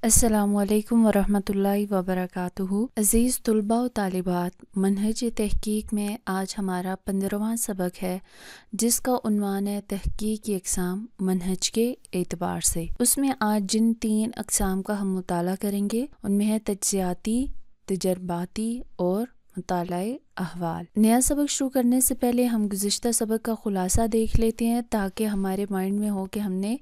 السلام علیکم ورحمۃ وبرکاتہ۔ عزیز طلباء و طالبات، منہج تحقیق میں آج ہمارا 15واں سبق ہے جس کا عنوان ہے تحقیق کی اقسام منہج کے اعتبار سے۔ اس میں آج جن 3 اقسام کا ہم مطالعہ کریں گے ان میں ہے تجزیاتی، تجرباتی اور مطالعہ احوال۔ نیا سبق شروع کرنے سے پہلے ہم گزشتہ سبق کا خلاصہ دیکھ لیتے ہیں تاکہ ہمارے مائنڈ میں ہو کہ ہم نے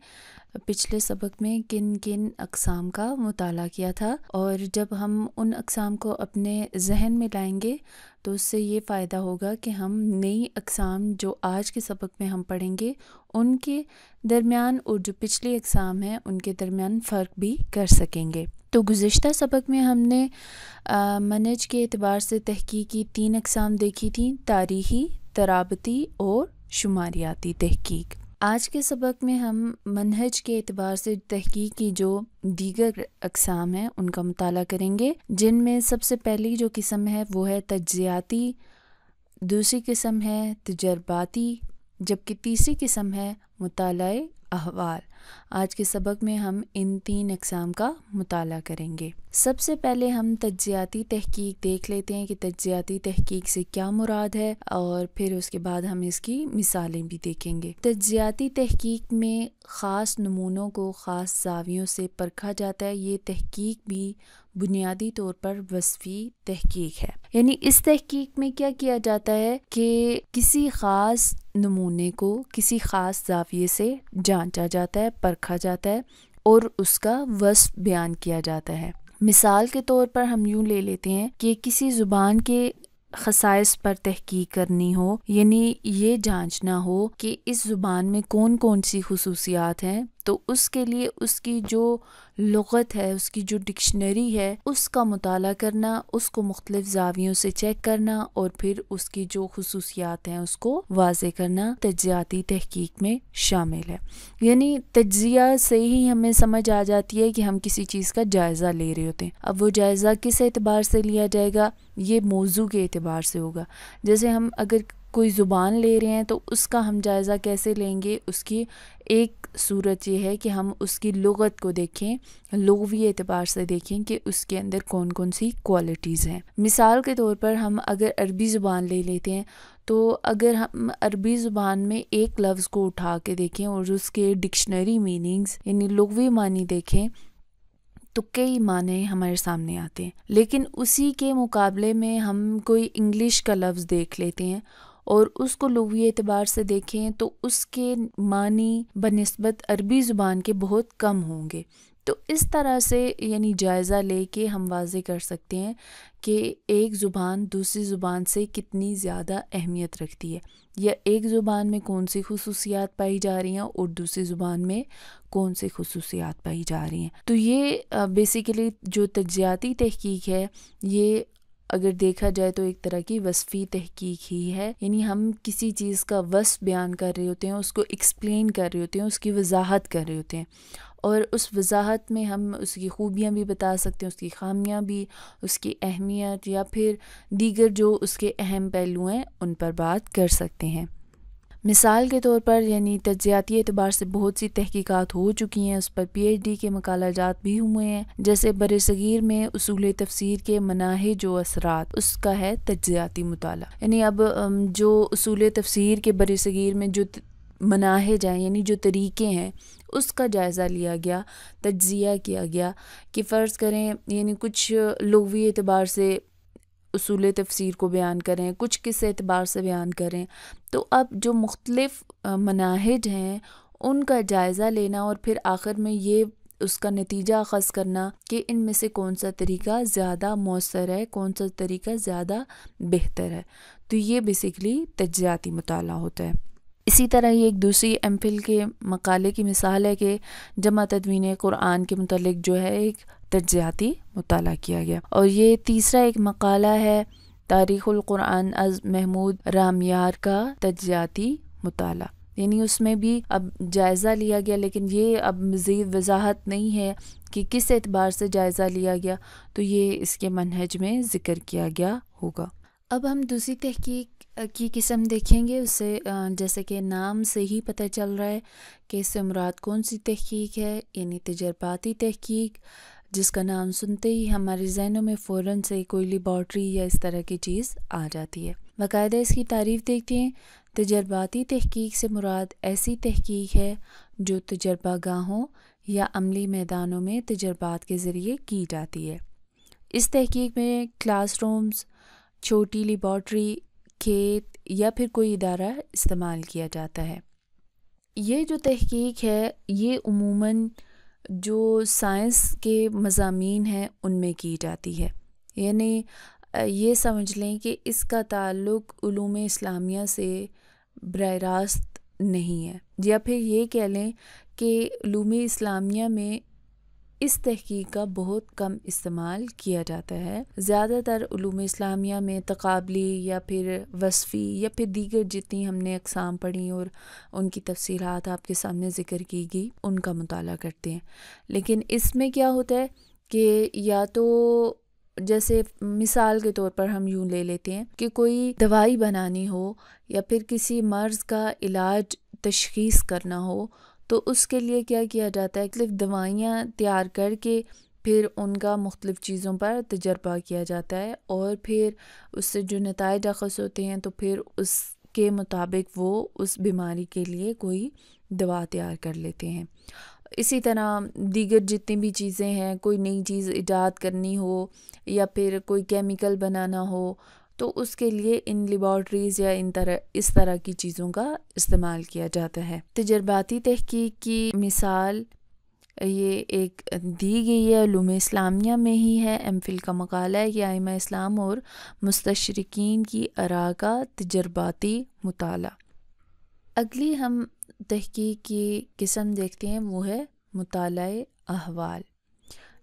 پچھلے سبق میں کن کن اقسام کا مطالعہ کیا تھا، اور جب ہم ان اقسام کو اپنے ذہن میں لائیں گے تو اس سے یہ فائدہ ہوگا کہ ہم نئی اقسام جو آج کے سبق میں ہم پڑھیں گے ان کے درمیان اور جو پچھلی اقسام ہیں ان کے درمیان فرق بھی کر سکیں گے۔ تو گزشتہ سبق میں ہم نے منہج کے اعتبار سے تحقیق کی 3 اقسام دیکھی تھیں: تاریخی، ترابطی اور شماریاتی تحقیق۔ آج کے سبق میں ہم منہج کے اعتبار سے تحقیق کی جو دیگر اقسام ہیں ان کا مطالعہ کریں گے، جن میں سب سے پہلی جو قسم ہے وہ ہے تجزیاتی، دوسری قسم ہے تجرباتی، جبکہ تیسری قسم ہے مطالعہ احوال۔ آج کے سبق میں ہم ان 3 اقسام کا مطالعہ کریں گے۔ سب سے پہلے ہم تجزیاتی تحقیق دیکھ لیتے ہیں کہ تجزیاتی تحقیق سے کیا مراد ہے، اور پھر اس کے بعد ہم اس کی مثالیں بھی دیکھیں گے۔ تجزیاتی تحقیق میں خاص نمونوں کو خاص زاویوں سے پرکھا جاتا ہے۔ یہ تحقیق بھی بنیادی طور پر وصفی تحقیق ہے، یعنی اس تحقیق میں کیا کیا جاتا ہے کہ کسی خاص نمونے کو کسی خاص زاویے سے جانچا جاتا ہے، پرکھا جاتا ہے اور اس کا وصف بیان کیا جاتا ہے۔ مثال کے طور پر ہم یوں لے لیتے ہیں کہ کسی زبان کے خصائص پر تحقیق کرنی ہو، یعنی یہ جانچنا ہو کہ اس زبان میں کون کون سی خصوصیات ہیں، تو اس کے لیے اس کی جو لغت ہے، اس کی جو ڈکشنری ہے، اس کا مطالعہ کرنا، اس کو مختلف زاویوں سے چیک کرنا اور پھر اس کی جو خصوصیات ہیں اس کو واضح کرنا تجزیاتی تحقیق میں شامل ہے۔ یعنی تجزیہ سے ہی ہمیں سمجھ آ جاتی ہے کہ ہم کسی چیز کا جائزہ لے رہے ہوتے ہیں۔ اب وہ جائزہ کس اعتبار سے لیا جائے گا؟ یہ موضوع کے اعتبار سے ہوگا۔ جیسے ہم اگر کوئی زبان لے رہے ہیں تو اس کا ہم جائزہ کیسے لیں گے؟ اس کی ایک صورت یہ ہے کہ ہم اس کی لغت کو دیکھیں، لغوی اعتبار سے دیکھیں کہ اس کے اندر کون کون سی کوالٹیز ہیں۔ مثال کے طور پر ہم اگر عربی زبان لے لیتے ہیں تو اگر ہم عربی زبان میں ایک لفظ کو اٹھا کے دیکھیں اور اس کے ڈکشنری میننگز یعنی لغوی معنی دیکھیں تو کئی معنی ہمارے سامنے آتے ہیں، لیکن اسی کے مقابلے میں ہم کوئی انگلش کا لفظ دیکھ لیتے ہیں اور اس کو لغوی اعتبار سے دیکھیں تو اس کے معنی بنسبت عربی زبان کے بہت کم ہوں گے۔ تو اس طرح سے یعنی جائزہ لے کے ہم واضح کر سکتے ہیں کہ ایک زبان دوسری زبان سے کتنی زیادہ اہمیت رکھتی ہے، یا ایک زبان میں کون سی خصوصیات پائی جا رہی ہیں اور دوسری زبان میں کون سی خصوصیات پائی جا رہی ہیں۔ تو یہ بیسیکلی جو تجزیاتی تحقیق ہے، یہ اگر دیکھا جائے تو ایک طرح کی وصفی تحقیق ہی ہے، یعنی ہم کسی چیز کا وصف بیان کر رہے ہوتے ہیں، اس کو ایکسپلین کر رہے ہوتے ہیں، اس کی وضاحت کر رہے ہوتے ہیں، اور اس وضاحت میں ہم اس کی خوبیاں بھی بتا سکتے ہیں، اس کی خامیاں بھی، اس کی اہمیت یا پھر دیگر جو اس کے اہم پہلو ہیں ان پر بات کر سکتے ہیں۔ مثال کے طور پر یعنی تجزیاتی اعتبار سے بہت سی تحقیقات ہو چکی ہیں، اس پر PhD کے مقالہ جات بھی ہوئے ہیں، جیسے برصغیر میں اصول تفسیر کے مناہج و اثرات، اس کا ہے تجزیاتی مطالعہ۔ یعنی اب جو اصول تفسیر کے برصغیر میں جو مناہج ہیں یعنی جو طریقے ہیں اس کا جائزہ لیا گیا، تجزیہ کیا گیا کہ فرض کریں یعنی کچھ لغوی اعتبار سے اصول تفسیر کو بیان کریں، کچھ کس اعتبار سے بیان کریں، تو اب جو مختلف مناہج ہیں ان کا جائزہ لینا اور پھر آخر میں یہ اس کا نتیجہ اخذ کرنا کہ ان میں سے کون سا طریقہ زیادہ مؤثر ہے، کون سا طریقہ زیادہ بہتر ہے، تو یہ بیسیکلی تجزیاتی مطالعہ ہوتا ہے۔ اسی طرح یہ ایک دوسری MPhil کے مقالے کی مثال ہے کہ جمع تدوین قرآن کے متعلق جو ہے ایک تجزیاتی مطالعہ کیا گیا، اور یہ تیسرا ایک مقالہ ہے تاریخ القرآن از محمود رامیار کا تجزیاتی مطالعہ، یعنی اس میں بھی اب جائزہ لیا گیا، لیکن یہ اب مزید وضاحت نہیں ہے کہ کس اعتبار سے جائزہ لیا گیا، تو یہ اس کے منہج میں ذکر کیا گیا ہوگا۔ اب ہم دوسری تحقیق کی قسم دیکھیں گے، اس سے جیسے کہ نام سے ہی پتہ چل رہا ہے کہ اس سے مراد کون سی تحقیق ہے، یعنی تجرباتی تحقیق، جس کا نام سنتے ہی ہمارے ذہنوں میں فوراً سے کوئی لیبارٹری یا اس طرح کی چیز آ جاتی ہے۔ باقاعدہ اس کی تعریف دیکھتے ہیں۔ تجرباتی تحقیق سے مراد ایسی تحقیق ہے جو تجربہ گاہوں یا عملی میدانوں میں تجربات کے ذریعے کی جاتی ہے۔ اس تحقیق میں کلاس رومز، چھوٹی لیبارٹری، کھیت یا پھر کوئی ادارہ استعمال کیا جاتا ہے۔ یہ جو تحقیق ہے یہ عموماً جو سائنس کے مضامین ہیں ان میں کی جاتی ہے، یعنی یہ سمجھ لیں کہ اس کا تعلق علوم اسلامیہ سے براہ راست نہیں ہے، یا پھر یہ کہہ لیں کہ علوم اسلامیہ میں اس تحقیق کا بہت کم استعمال کیا جاتا ہے۔ زیادہ تر علوم اسلامیہ میں تقابلی یا پھر وصفی یا پھر دیگر جتنی ہم نے اقسام پڑھی اور ان کی تفصیلات آپ کے سامنے ذکر کی گئی ان کا مطالعہ کرتے ہیں، لیکن اس میں کیا ہوتا ہے کہ یا تو جیسے مثال کے طور پر ہم یوں لے لیتے ہیں کہ کوئی دوائی بنانی ہو یا پھر کسی مرض کا علاج تشخیص کرنا ہو تو اس کے لیے کیا کیا جاتا ہے، مختلف دوائیاں تیار کر کے پھر ان کا مختلف چیزوں پر تجربہ کیا جاتا ہے اور پھر اس سے جو نتائج اخذ ہوتے ہیں تو پھر اس کے مطابق وہ اس بیماری کے لیے کوئی دوا تیار کر لیتے ہیں۔ اسی طرح دیگر جتنی بھی چیزیں ہیں، کوئی نئی چیز ایجاد کرنی ہو یا پھر کوئی کیمیکل بنانا ہو تو اس کے لیے ان لیبارٹریز یا اس طرح کی چیزوں کا استعمال کیا جاتا ہے۔ تجرباتی تحقیق کی مثال یہ ایک دی گئی ہے، علوم اسلامیہ میں ہی ہے۔ ایم فل کا مقالہ ہے کہ ائمہ اسلام اور مستشرقین کی آراء کا تجرباتی مطالعہ۔ اگلی ہم تحقیق کی قسم دیکھتے ہیں، وہ ہے مطالعہ احوال،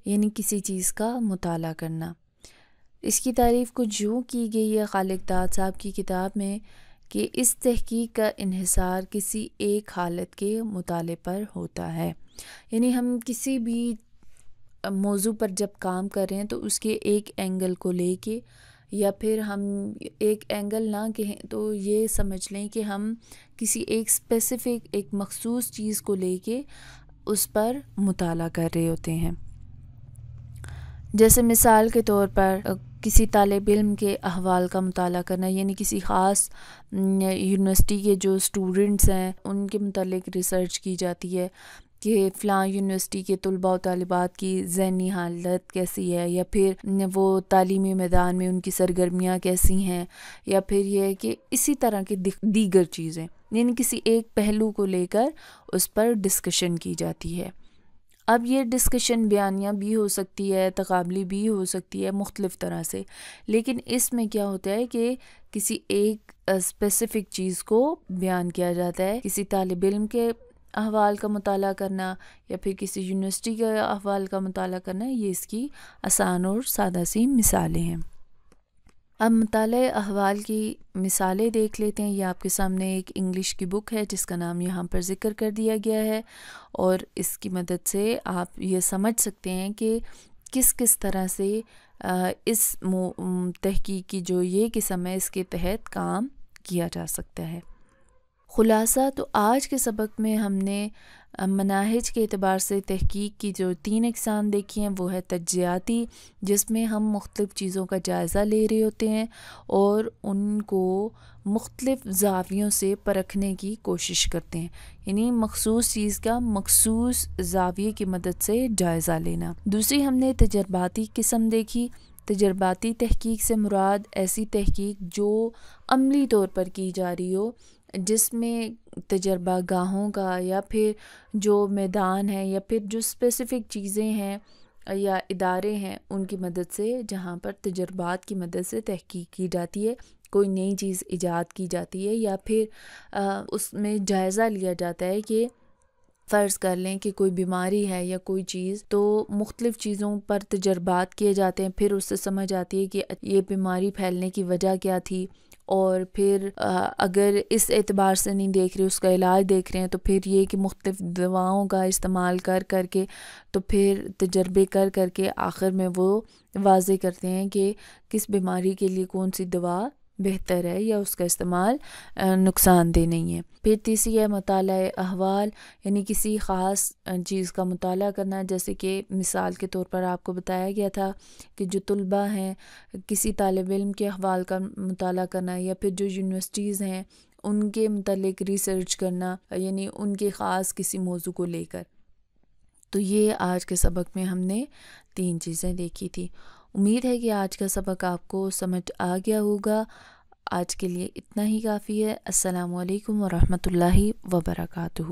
یعنی کسی چیز کا مطالعہ کرنا۔ اس کی تعریف کچھ یوں کی گئی ہے خالق داد صاحب کی کتاب میں کہ اس تحقیق کا انحصار کسی ایک حالت کے مطالعے پر ہوتا ہے، یعنی ہم کسی بھی موضوع پر جب کام کر رہے ہیں تو اس کے ایک اینگل کو لے کے، یا پھر ہم ایک اینگل نہ کہیں تو یہ سمجھ لیں کہ ہم کسی ایک اسپیسیفک ایک مخصوص چیز کو لے کے اس پر مطالعہ کر رہے ہوتے ہیں۔ جیسے مثال کے طور پر کسی طالب علم کے احوال کا مطالعہ کرنا، یعنی کسی خاص یونیورسٹی کے جو اسٹوڈنٹس ہیں ان کے متعلق ریسرچ کی جاتی ہے کہ فلاں یونیورسٹی کے طلباء و طالبات کی ذہنی حالت کیسی ہے، یا پھر وہ تعلیمی میدان میں ان کی سرگرمیاں کیسی ہیں، یا پھر یہ ہے کہ اسی طرح کی دیگر چیزیں، یعنی کسی ایک پہلو کو لے کر اس پر ڈسکشن کی جاتی ہے۔ اب یہ ڈسکشن بیانیہ بھی ہو سکتی ہے، تقابلی بھی ہو سکتی ہے، مختلف طرح سے، لیکن اس میں کیا ہوتا ہے کہ کسی ایک اسپیسیفک چیز کو بیان کیا جاتا ہے۔ کسی طالب علم کے احوال کا مطالعہ کرنا یا پھر کسی یونیورسٹی کے احوال کا مطالعہ کرنا، یہ اس کی آسان اور سادہ سی مثالیں ہیں۔ اب مطالعہ احوال کی مثالیں دیکھ لیتے ہیں۔ یہ آپ کے سامنے ایک انگلش کی بک ہے جس کا نام یہاں پر ذکر کر دیا گیا ہے، اور اس کی مدد سے آپ یہ سمجھ سکتے ہیں کہ کس کس طرح سے اس تحقیق کی جو یہ قسم ہے اس کے تحت کام کیا جا سکتا ہے۔ خلاصہ تو آج کے سبق میں ہم نے مناہج کے اعتبار سے تحقیق کی جو 3 اقسام دیکھی ہیں وہ ہے تجزیاتی، جس میں ہم مختلف چیزوں کا جائزہ لے رہے ہوتے ہیں اور ان کو مختلف زاویوں سے پرکھنے کی کوشش کرتے ہیں، یعنی مخصوص چیز کا مخصوص زاویے کی مدد سے جائزہ لینا۔ دوسری ہم نے تجرباتی قسم دیکھی۔ تجرباتی تحقیق سے مراد ایسی تحقیق جو عملی طور پر کی جا رہی ہو، جس میں تجربہ گاہوں کا یا پھر جو میدان ہے یا پھر جو اسپیسیفک چیزیں ہیں یا ادارے ہیں ان کی مدد سے، جہاں پر تجربات کی مدد سے تحقیق کی جاتی ہے، کوئی نئی چیز ایجاد کی جاتی ہے، یا پھر اس میں جائزہ لیا جاتا ہے کہ فرض کر لیں کہ کوئی بیماری ہے یا کوئی چیز، تو مختلف چیزوں پر تجربات کیے جاتے ہیں، پھر اس سے سمجھ آتی ہے کہ یہ بیماری پھیلنے کی وجہ کیا تھی، اور پھر اگر اس اعتبار سے نہیں دیکھ رہے، اس کا علاج دیکھ رہے ہیں، تو پھر یہ کہ مختلف دواؤں کا استعمال کر کے تو پھر تجربے کر کے آخر میں وہ واضح کرتے ہیں کہ کس بیماری کے لیے کون سی دوا بہتر ہے یا اس کا استعمال نقصان دہ نہیں ہے۔ پھر تیسری ہے مطالعہ احوال، یعنی کسی خاص چیز کا مطالعہ کرنا، جیسے کہ مثال کے طور پر آپ کو بتایا گیا تھا کہ جو طلباء ہیں کسی طالب علم کے احوال کا مطالعہ کرنا، یا پھر جو یونیورسٹیز ہیں ان کے متعلق ریسرچ کرنا، یعنی ان کے خاص کسی موضوع کو لے کر۔ تو یہ آج کے سبق میں ہم نے 3 چیزیں دیکھی تھی۔ امید ہے کہ آج کا سبق آپ کو سمجھ آ گیا ہوگا۔ آج کے لیے اتنا ہی کافی ہے۔ السلام علیکم ورحمۃ اللہ وبرکاتہ۔